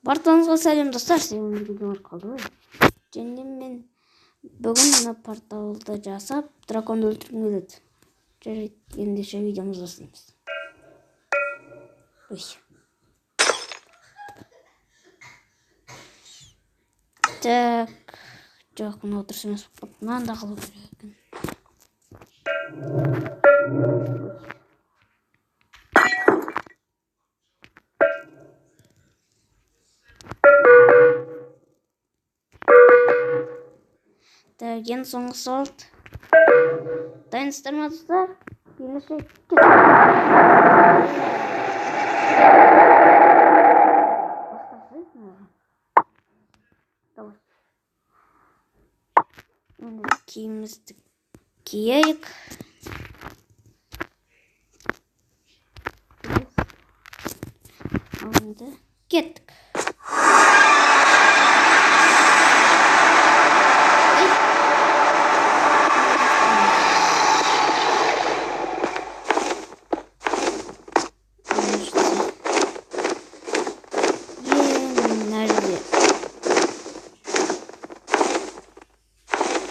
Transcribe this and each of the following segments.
Бартыңызға сәлем достар, сен видео арқылы. Және мен бүгін мына порталды жасап, драконды өлтіргім келеді. Жарайды, ендеше видеомызды бастаймыз. Так, жоқ, мына дұрыс емес. Мынанда қалу керек екен. Так, ең соңғы салт. Дайынсыздар ма достар? Ендеше кет. Енді киімімізді киейік. Енді кеттік.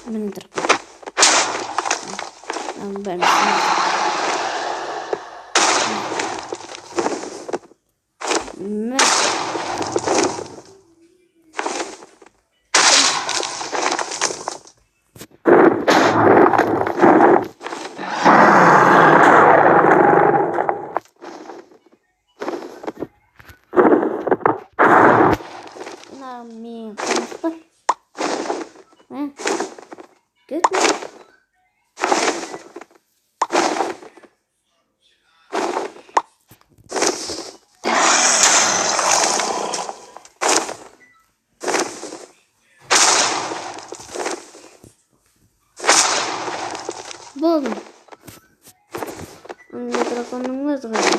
Міндір. Мен қамысты. Кетті. Болдым. Онда драконның өзі ғана.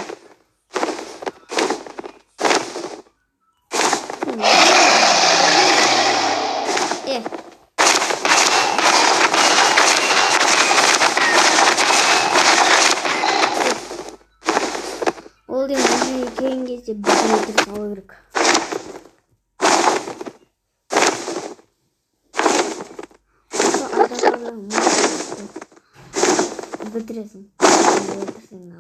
Ол деген кейін кезде бір өлтіріп салу керек. Бітіресің. Өлтірсең күні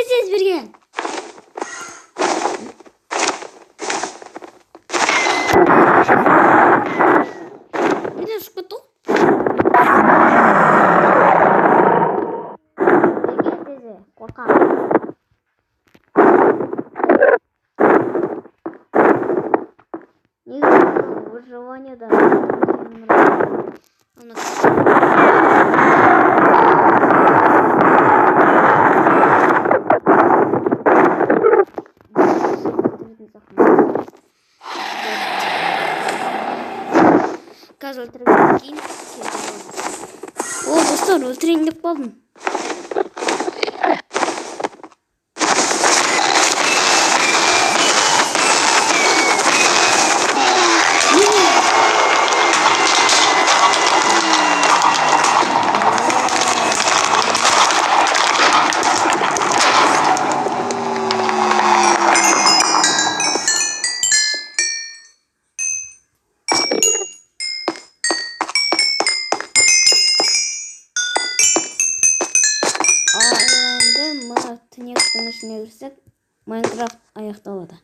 Тез берген. Мен ұшып кетті. Қорқам. Негізі выживанияда қазір өлтіргеннен кейін достар, өлтірейін деп қалдым. Түнектің ішіне кірсек, Майнкрафт аяқталады.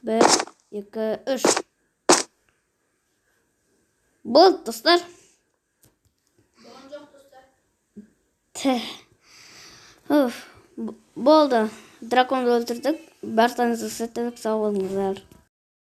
1, 2, 3. Болды, достар. Болды. Драконды өлтірдік. Бартыңызға сәттілік, сау болыңыздар.